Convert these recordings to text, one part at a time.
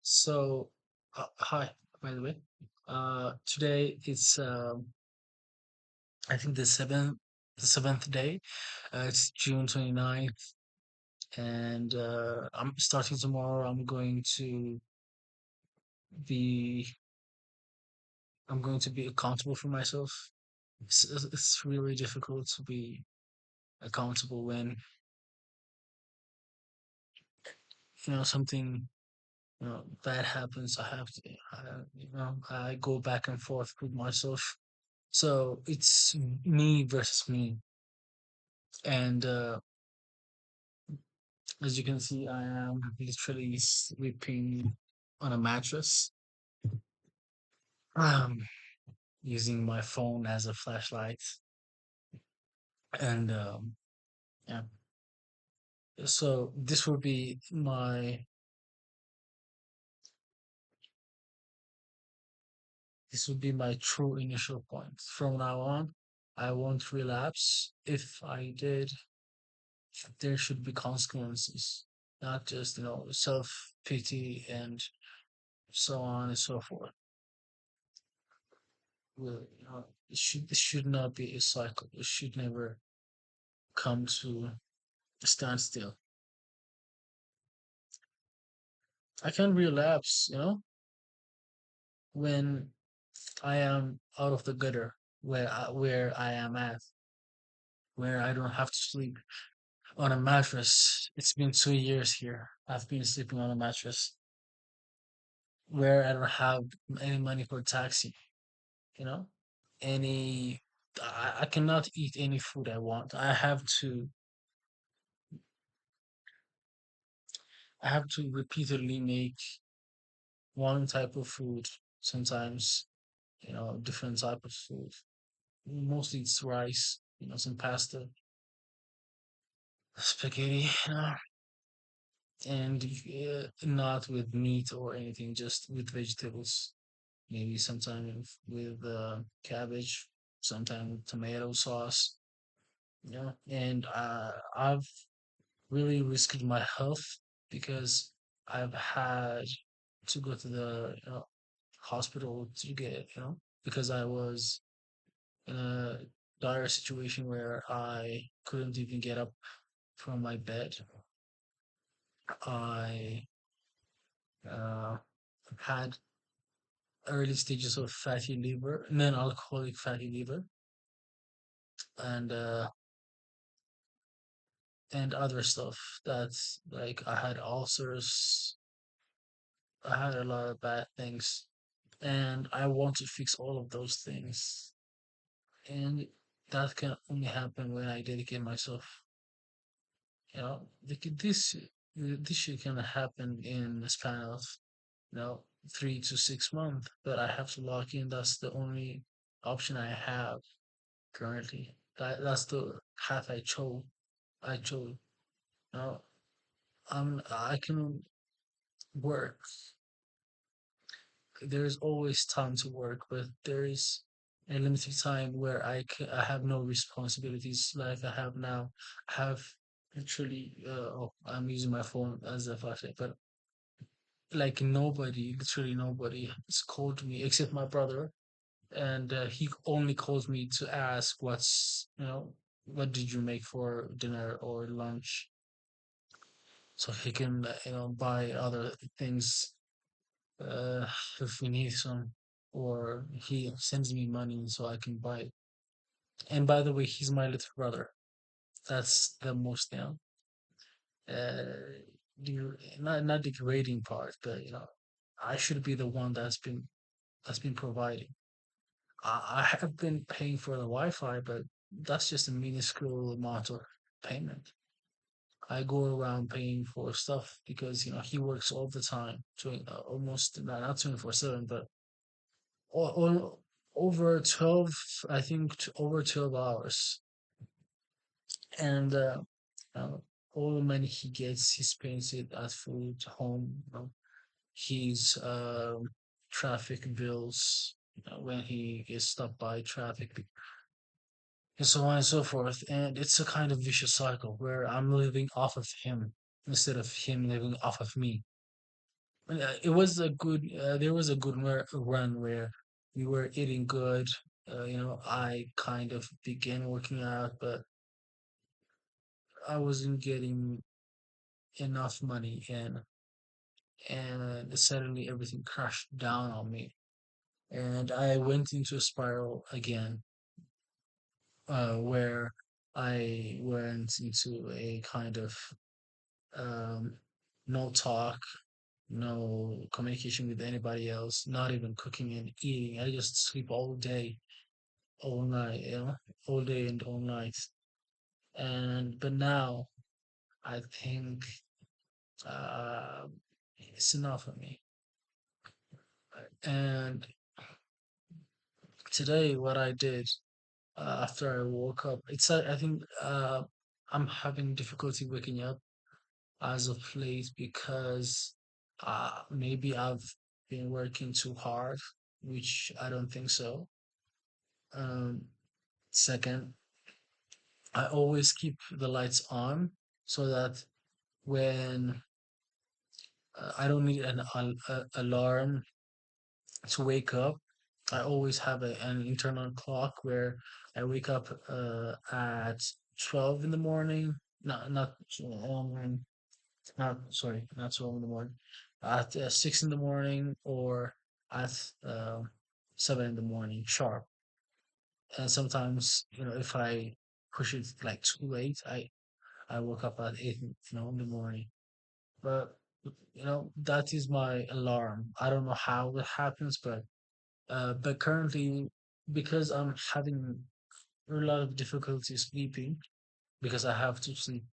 So, hi, by the way. Today it's I think the seventh day. It's June 29th, and I'm starting tomorrow. Be I'm going to be accountable for myself. It's really difficult to be accountable when something bad happens. I go back and forth with myself. So it's me versus me, and as you can see, I am literally sleeping on a mattress, um, using my phone as a flashlight, and yeah. So this would be my true initial point. From now on, I won't relapse. If I did, there should be consequences, not just self pity and so on and so forth. It should not be a cycle. It should never come to a standstill. I can relapse, when I am out of the gutter, where I am at, where I don't have to sleep on a mattress. It's been 2 years here. I've been sleeping on a mattress where I don't have any money for a taxi. You know, any I cannot eat any food I want. I have to repeatedly make one type of food, sometimes different type of food. Mostly it's rice, some pasta, spaghetti, and not with meat or anything, just with vegetables. Maybe sometimes with cabbage, sometimes with tomato sauce. And I've really risked my health because I've had to go to the hospital to get, because I was in a dire situation where I couldn't even get up from my bed. I uh, had early stages of fatty liver, non-alcoholic fatty liver, and other stuff. That's like I had ulcers. I had a lot of bad things, and I want to fix all of those things. And that can only happen when I dedicate myself. This shit can happen in a span of you know 3 to 6 months, but I have to lock in. That's the only option I have currently. That's the path I chose. Now I can work. There's always time to work, but there is a limited time where I have no responsibilities like I have now. I have literally, oh, I'm using my phone as a flashlight, but like nobody, literally nobody has called me except my brother, and he only calls me to ask what did you make for dinner or lunch, so he can buy other things uh, if we need some, or he sends me money so I can buy it. And by the way, he's my little brother. That's the most uh, not degrading part, but I should be the one that's been providing. I have been paying for the Wi-Fi, but that's just a minuscule amount of payment. I go around paying for stuff because he works all the time, almost not 24/7, but or over 12, I think over 12 hours. And uh, all the money he gets, he spends it at food, home, his traffic bills, when he gets stopped by traffic, and so on and so forth. And it's a kind of vicious cycle where I'm living off of him instead of him living off of me. It was a good. There was a good run where we were eating good. I kind of began working out, but I wasn't getting enough money in, and suddenly everything crashed down on me, and I went into a spiral again, where I went into a kind of um, no talk, no communication with anybody else, not even cooking and eating. I just sleep all day, all night, all day and all night. And but now I think uh, it's enough for me. And today, what I did after I woke up, I think I'm having difficulty waking up as of late because maybe I've been working too hard, which I don't think so. Um, Second, I always keep the lights on so that when I don't need an alarm to wake up, I always have an internal clock where I wake up at 12 in the morning. Not sorry, not 12 in the morning. At 6 in the morning or at 7 in the morning sharp. And sometimes, if I push it like too late, I woke up at 8, in the morning. But that is my alarm. I don't know how that happens, but currently, because I'm having a lot of difficulty sleeping, because I have to sleep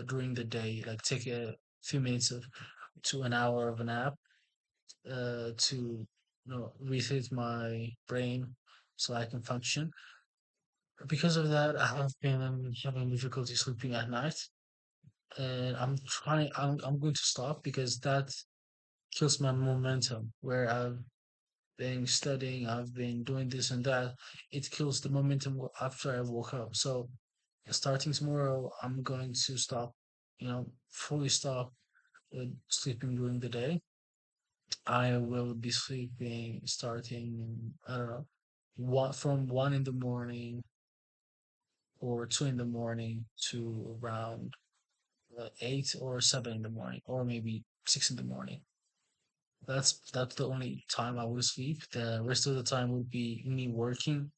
during the day, like take a few minutes to an hour of a nap to reset my brain so I can function. Because of that, I have been having difficulty sleeping at night, and I'm going to stop because that kills my momentum. Where I've been studying, I've been doing this and that. It kills the momentum after I woke up. So starting tomorrow, I'm going to stop, fully stop sleeping during the day. I will be sleeping starting, I don't know, from 1 in the morning or 2 in the morning to around 8 or 7 in the morning, or maybe 6 in the morning. That's the only time I will sleep. The rest of the time will be me working.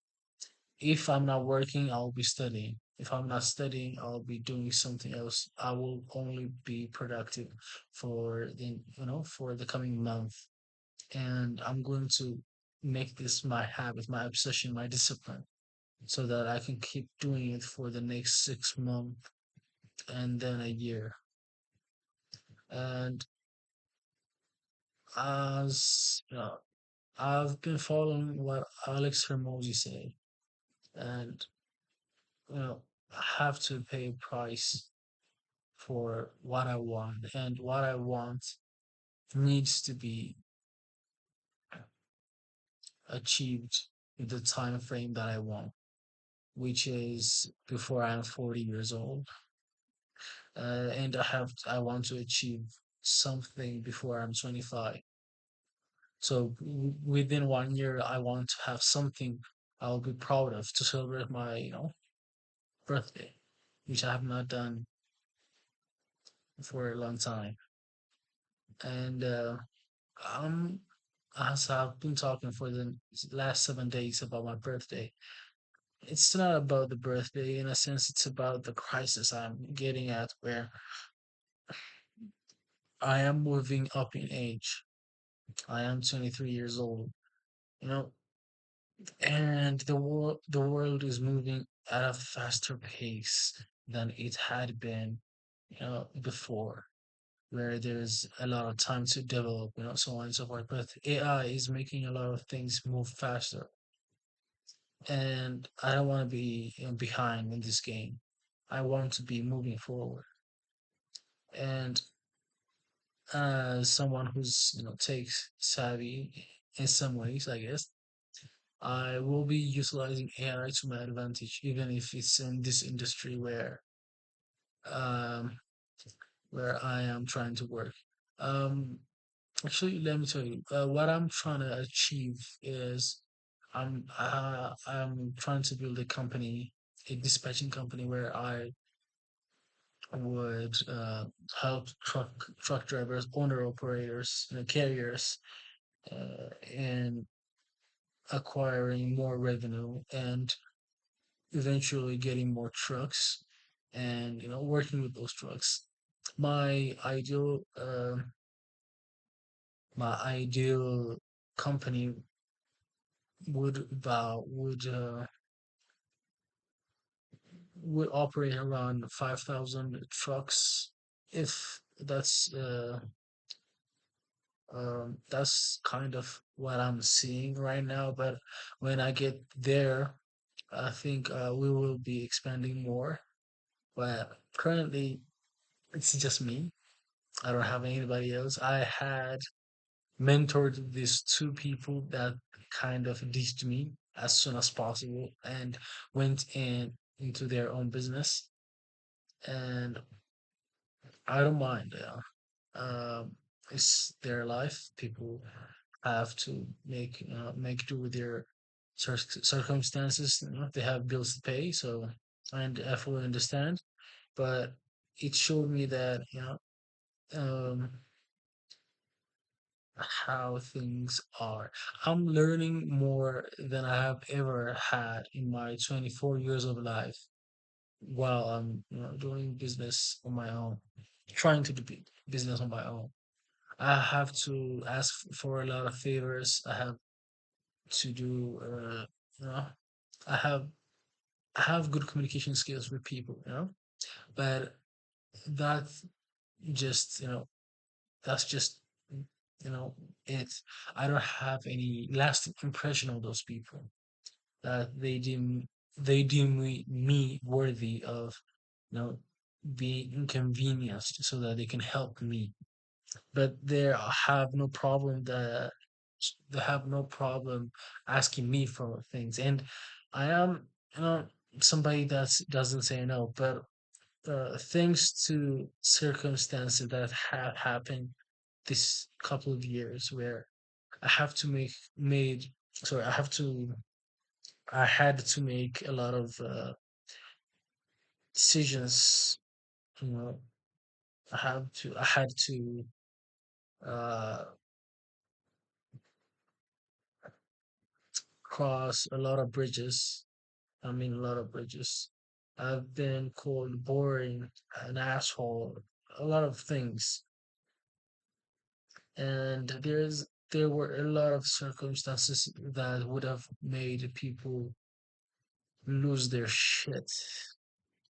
If I'm not working, I'll be studying. If I'm not studying, I'll be doing something else. I will only be productive for the coming month. And I'm going to make this my habit, my obsession, my discipline, so that I can keep doing it for the next 6 months and then a year. And as I've been following what Alex Hermosi say, and I have to pay a price for what I want, and what I want needs to be achieved in the time frame that I want, which is before I'm 40 years old. And I want to achieve something before I'm 25. So within 1 year, I want to have something I'll be proud of to celebrate my, birthday, which I have not done for a long time. And um, as I've been talking for the last 7 days about my birthday, it's not about the birthday in a sense. It's about the crisis I'm getting at, where I am moving up in age. I am 23 years old, you know, and the world is moving at a faster pace than it had been, before, where there's a lot of time to develop, so on and so forth. But AI is making a lot of things move faster, and I don't want to be, behind in this game. I want to be moving forward. And as someone who's, takes savvy in some ways, I guess I will be utilizing AI to my advantage, even if it's in this industry um, where I am trying to work. Um, Actually, let me tell you, what I'm trying to achieve is I'm trying to build a company, a dispatching company where I would help truck drivers, owner operators, carriers, in acquiring more revenue and eventually getting more trucks and working with those trucks. My ideal my ideal company would operate around 5,000 trucks. If that's kind of what I'm seeing right now. But when I get there, I think we will be expanding more. But currently, it's just me. I don't have anybody else. I had mentored these two people that kind of ditched me as soon as possible and went into their own business. And I don't mind. It's their life. People have to make do with their circumstances. They have bills to pay, so and I fully understand. But it showed me that how things are. I'm learning more than I have ever had in my 24 years of life while I'm doing business on my own, trying to do business on my own. I have to ask for a lot of favors. I have to do, you know, I have I have good communication skills with people, but that's just, that's just, you know, it's I don't have any lasting impression of those people that they deem me worthy of, you know, being inconvenienced so that they can help me. But have no problem that they have no problem asking me for things, and I am somebody that doesn't say no. But thanks to circumstances that have happened this couple of years, where I have to make made sorry I had to make a lot of decisions. you know I had to uh cross a lot of bridges. I mean, a lot of bridges. I've been called boring, an asshole, a lot of things. And there were a lot of circumstances that would have made people lose their shit,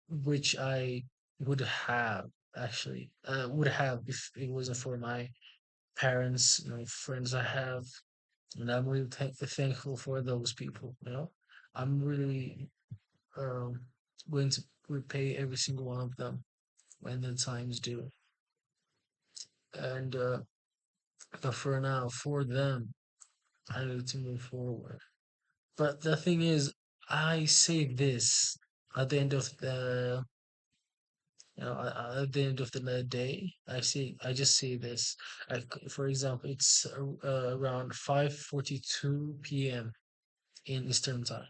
which I would have would have if it wasn't for my parents, friends I have, and I'm really thankful for those people. I'm really um, going to repay every single one of them when the time's due. And but for now, for them, I need to move forward. But the thing is, I say this at the end of the at the end of the day. I just say this. For example, it's around 5:42 p.m. in Eastern time,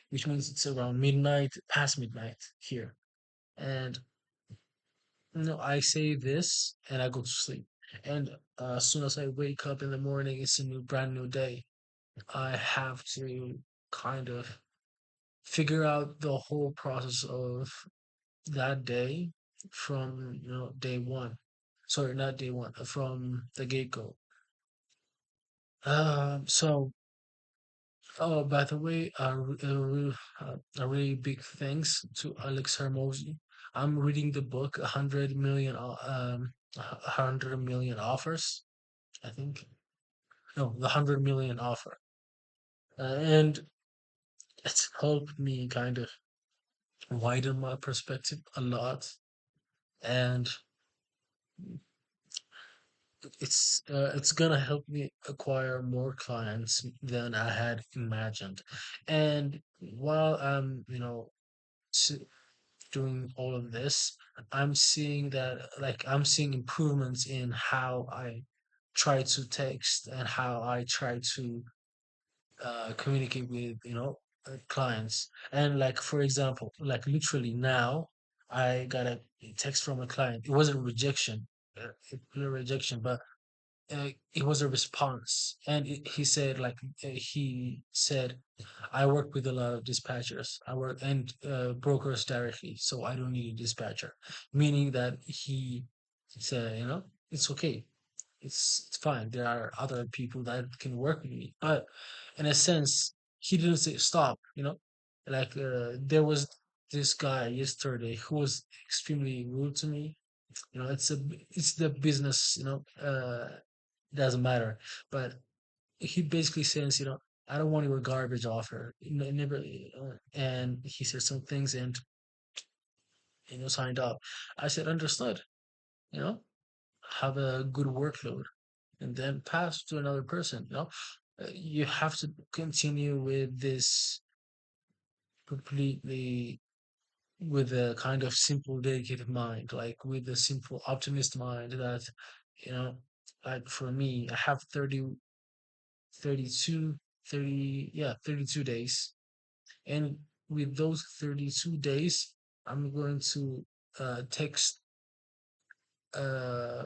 which means it's around midnight, past midnight here. And I say this and I go to sleep. And as soon as I wake up in the morning, it's a brand new day. I have to kind of figure out the whole process of that day from day one. Sorry, not day one, from the get go. So by the way, a really big thanks to Alex Hermosi. I'm reading the book 100 million offers. I think no, the 100 million offer, and it's helped me kind of widen my perspective a lot, and it's gonna help me acquire more clients than I had imagined. And while I'm s- doing all of this, I'm seeing improvements in how I try to text and how I try to communicate with clients. And like for example, like literally now, I got a text from a client. It wasn't rejection, a rejection, but it was a response, and he said like he said, I work with a lot of dispatchers. I work and brokers directly, so I don't need a dispatcher. Meaning that he said, it's okay, it's fine. There are other people that can work with me. But in a sense, he didn't say stop. Like there was this guy yesterday who was extremely rude to me. It's the business. Doesn't matter. But he basically says, I don't want your garbage offer. Never, and he said some things and signed up. I said understood. You know, have a good workload, and then pass to another person. You have to continue with this completely with a kind of simple dedicated mind, like with a simple optimist mind that you know like for me I have 32, 30, yeah, 32 days. And with those 32 days, I'm going to text uh,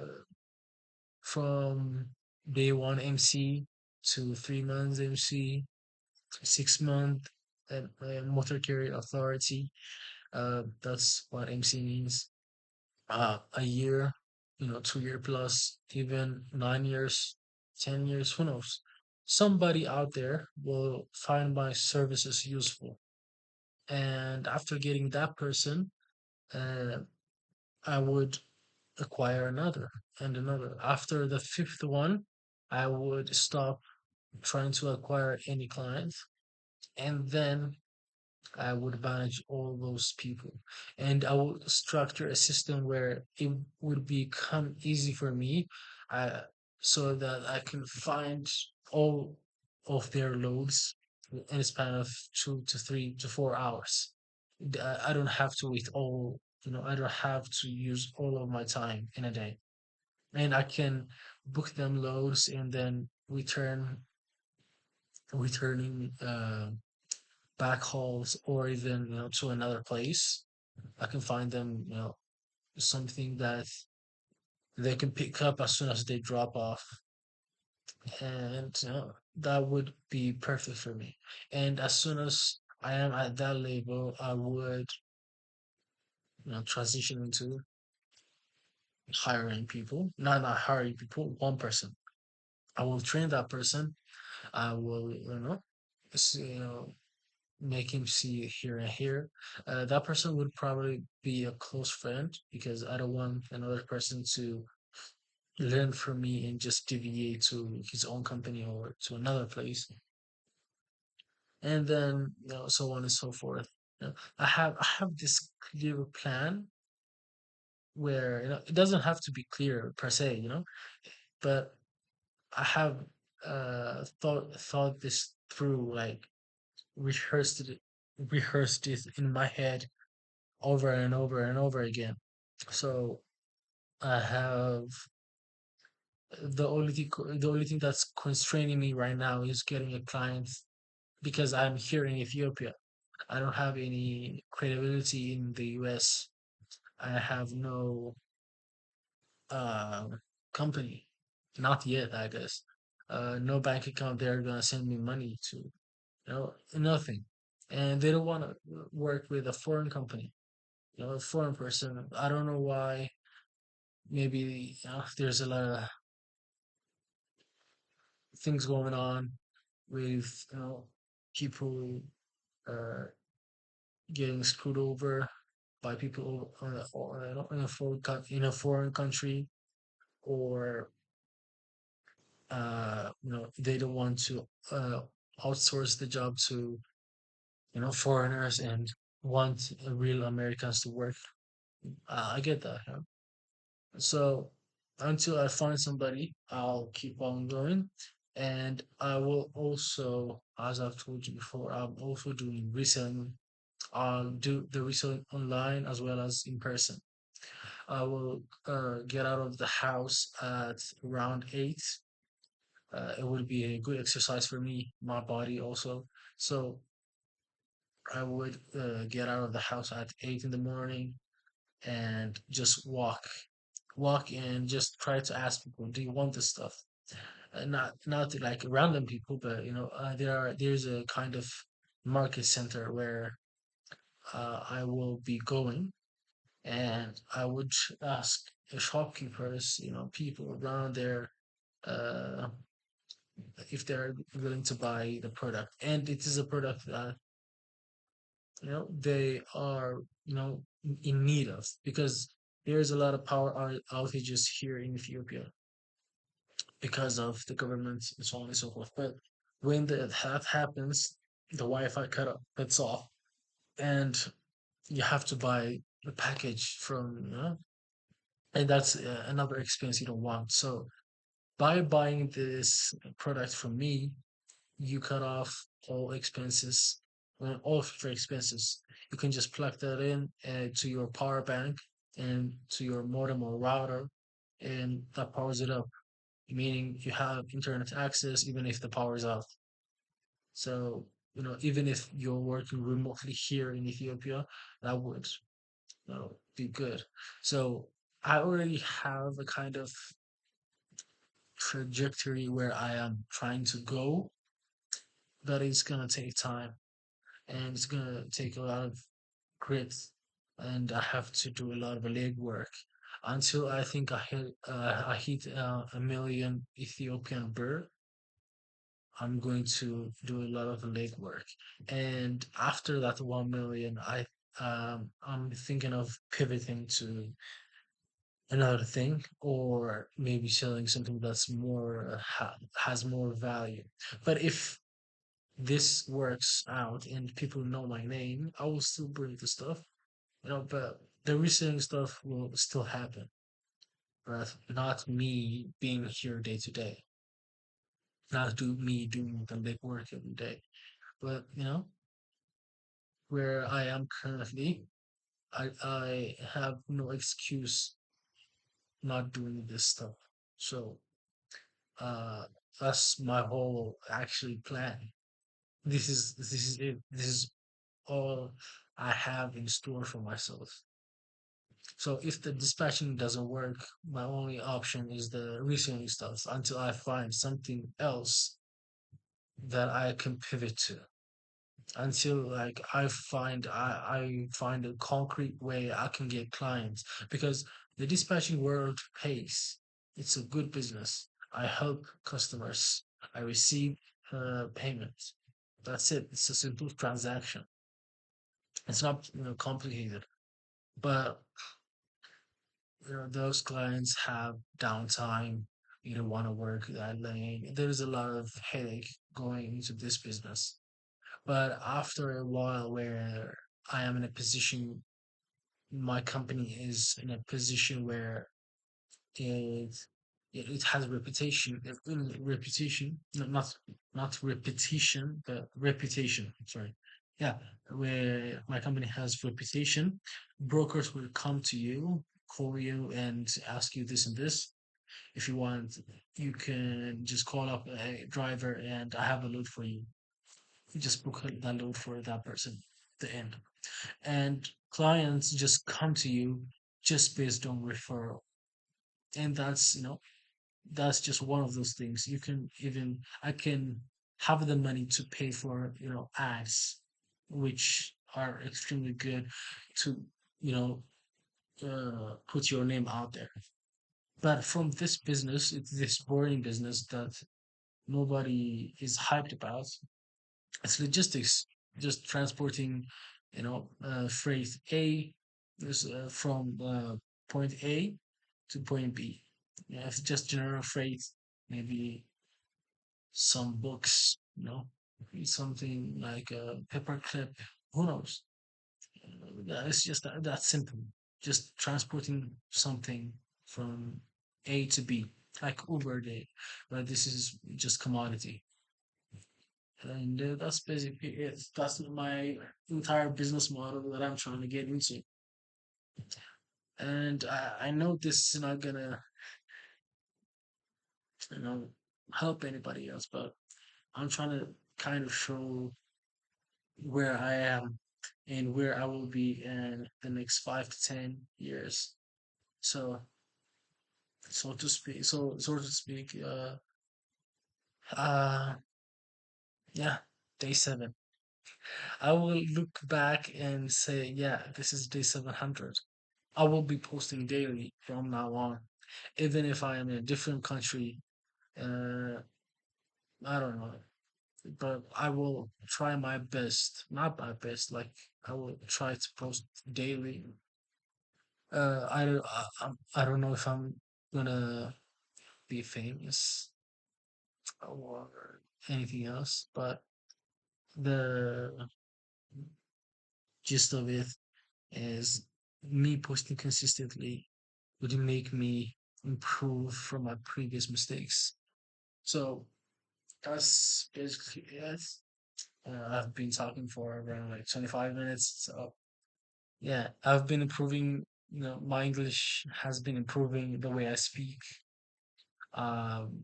from day one MC to 3 months MC, 6 month motor carrier authority. That's what MC means. A year, 2 year plus, even 9 years, 10 years, who knows? Somebody out there will find my services useful. And after getting that person, uh, I would acquire another and another. After the fifth one, I would stop trying to acquire any clients. And then I would manage all those people. And I would structure a system where it would become easy for me uh, so that I can find all of their loads in a span of 2 to 3 to 4 hours. I don't have to wait I don't have to use all of my time in a day. And I can book them loads and then returning backhauls or even to another place. I can find them something that they can pick up as soon as they drop off, and that would be perfect for me. And as soon as I am at that level, I would transition into hiring people. Not hiring people, one person. I will train that person. I will make him see here and here. That person would probably be a close friend because I don't want another person to learn from me and just deviate to his own company or to another place, and then so on and so forth. I have this clear plan where it doesn't have to be clear per se, but I have thought this through, like rehearsed it in my head over and over and over again. So I have the only thing that's constraining me right now is getting a client because I'm here in Ethiopia. I don't have any credibility in the US. I have no uh, company, not yet, I guess. No bank account they're gonna send me money to. Nothing. And they don't want to work with a foreign company, a foreign person. I don't know why. Maybe there's a lot of things going on with people uh, getting screwed over by people in a in a foreign country, or they don't want to outsource the job to foreigners and want real Americans to work. I get that. So until I find somebody, I'll keep on going. And I will also, as I've told you before, I'm also doing reselling. I'll do the reselling online as well as in person. I will get out of the house at around 8. It would be a good exercise for me, my body also. So I would get out of the house at 8 in the morning and just walk and just try to ask people, do you want this stuff? Not to, like, random people, but there's a kind of market center where I will be going, and I would ask the shopkeepers, people around there, uh, if they're willing to buy the product, and it is a product that they are in need of, because there's a lot of power outages here in Ethiopia because of the government and so on and so forth. But when that happens, the Wi-Fi cuts off, and you have to buy a package from, and that's another expense you don't want. So by buying this product from me, you cut off all expenses, all future expenses. You can just plug that in to your power bank and to your modem or router, and that powers it up, meaning you have internet access even if the power is out. So, even if you're working remotely here in Ethiopia, that would be good. So, I already have a kind of trajectory where I am trying to go, but it's gonna take time, and it's gonna take a lot of grit, and I have to do a lot of leg work until I think I hit a million Ethiopian birr. I'm going to do a lot of leg work, and after that 1 million, I'm thinking of pivoting to another thing, or maybe selling something that's more has more value. But if this works out and people know my name, I will still bring the stuff, but the reselling stuff will still happen, but not me being here day to day, not me doing the legwork every day. But where I am currently, I have no excuse not doing this stuff. So uh, that's my whole actually plan. This is it. This is all I have in store for myself. So if the dispatching doesn't work, my only option is the reselling stuff until I find something else that I can pivot to. Until, like, I find a concrete way I can get clients, because the dispatching world pays. It's a good business. I help customers. I receive payments. That's it. It's a simple transaction. It's not complicated. But those clients have downtime. You don't want to work that late. There's a lot of headache going into this business. But after a while, where I am in a position, my company is in a position where it it has a reputation, reputation, not repetition, but reputation. Sorry, yeah, where my company has reputation, brokers will come to you, call you, and ask you this and this. If you want, you can just call up a driver, and I have a load for you. You just book that load for that person. The end. And clients just come to you just based on referral, and that's just one of those things. You can even I can have the money to pay for ads, which are extremely good to you know put your name out there. But from this business, it's this boring business that nobody is hyped about. It's logistics, just transporting freight A from point A to point B. Yeah, if it's just general freight, maybe some books, something like a paper clip. Who knows? Yeah, it's just that simple. Just transporting something from A to B, like Uber day. But this is just commodity. And that's basically it. That's my entire business model that I'm trying to get into. And I know this is not gonna, you know, help anybody else, but I'm trying to kind of show where I am and where I will be in the next 5 to 10 years. So, so to speak, uh, yeah, day 7. I will look back and say, yeah, this is day 700. I will be posting daily from now on, even if I am in a different country. Uh, I don't know, but I will try my best. Not my best, like I will try to post daily. I don't know if I'm gonna be famous or anything else, but the gist of it is me posting consistently would make me improve from my previous mistakes. So that's basically it. I've been talking for around like 25 minutes. So yeah, I've been improving. My English has been improving the way I speak. Um,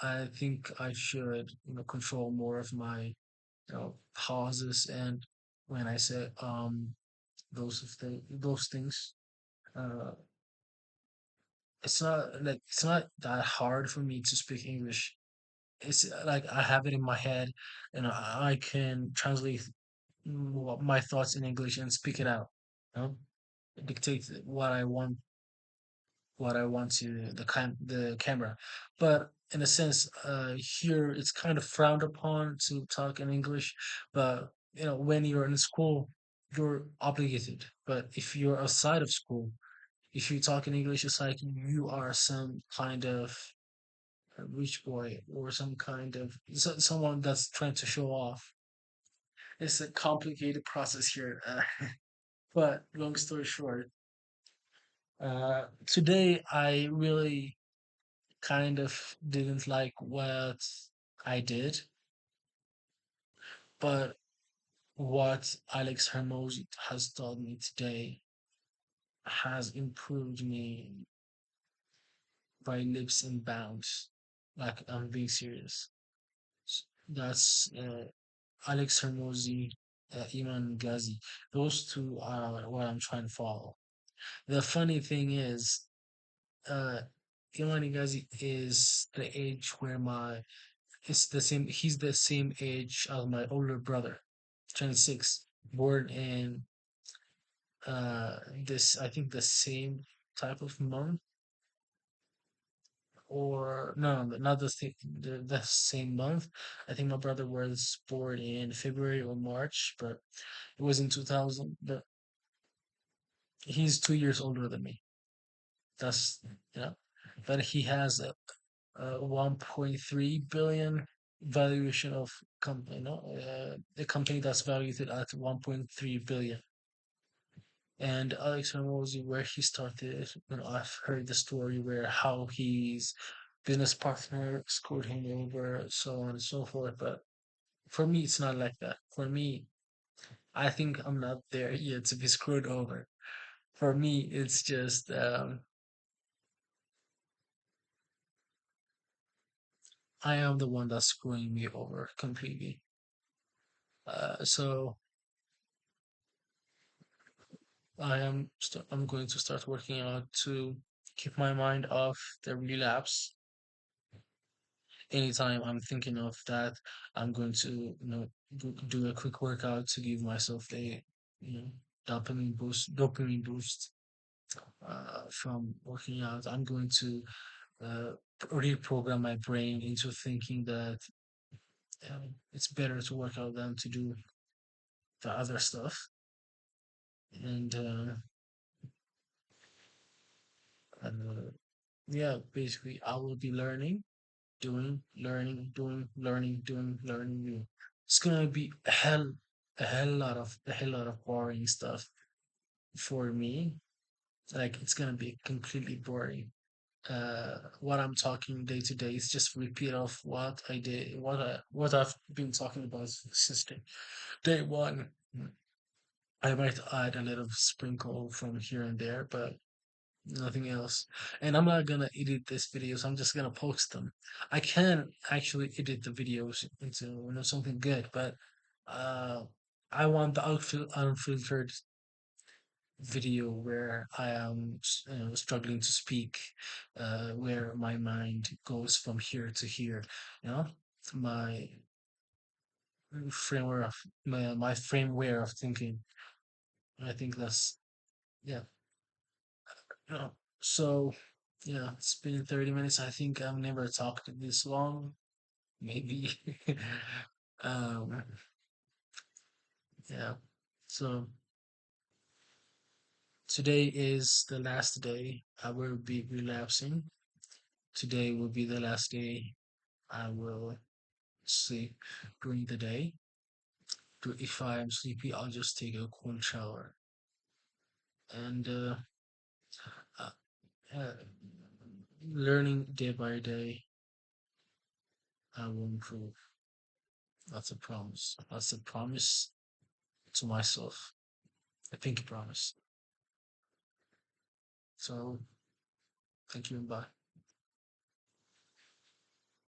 I think I should, control more of my, pauses and when I say those things. Uh, it's not that hard for me to speak English. It's like I have it in my head, and I can translate my thoughts in English and speak it out. You know, dictate what I want to the camera. But in a sense, here it's kind of frowned upon to talk in English. But when you're in school, you're obligated. But if you're outside of school, if you talk in English, it's like you are some kind of a rich boy or some kind of someone that's trying to show off. It's a complicated process here. But long story short, today I really kind of didn't like what I did, but what Alex Hermosi has taught me today has improved me by leaps and bounds. Like I'm being serious. That's Alex Hermosi, Iman Ghazi. Those two are what I'm trying to follow. The funny thing is, uh, Iman Ghazi is the age where my it's the same. He's the same age as my older brother, 26, born in this I think the same type of month or no, not the same month. I think my brother was born in February or March, but it was in 2000. But he's 2 years older than me. That's you know, but he has a 1.3 billion valuation of company, no, a company that's valued at 1.3 billion. And Alex Ramosi, where he started, I've heard the story where how his business partner screwed him over, so on and so forth. But for me, it's not like that. For me, I think I'm not there yet to be screwed over. For me, it's just I am the one that's screwing me over completely. So I'm going to start working out to keep my mind off the relapse. Anytime I'm thinking of that, I'm going to, do a quick workout to give myself a, you know, dopamine boost from working out. I'm going to uh, reprogram my brain into thinking that it's better to work out than to do the other stuff. And uh, yeah, basically, I will be learning, doing, learning, doing, learning, doing, learning, doing. It's gonna be a hell lot of boring stuff for me. Like it's gonna be completely boring. What I'm talking day to day is just repeat of what I did, what I've been talking about since day one. I might add a little sprinkle from here and there, but Nothing else. And I'm not gonna edit these videos. I'm just gonna post them. I can actually edit the videos into something good, but uh, I want the unfiltered video where I am struggling to speak, where my mind goes from here to here. You know, my framework of my framework of thinking. I think that's yeah. Yeah. So, yeah, it's been 30 minutes. I think I've never talked this long. Maybe. um, yeah. So today is the last day I will be relapsing. Today will be the last day I will sleep during the day. If I am sleepy, I'll just take a cold shower. And uh, uh, learning day by day, I will improve. That's a promise. That's a promise to myself. I think you promise. So thank you and bye.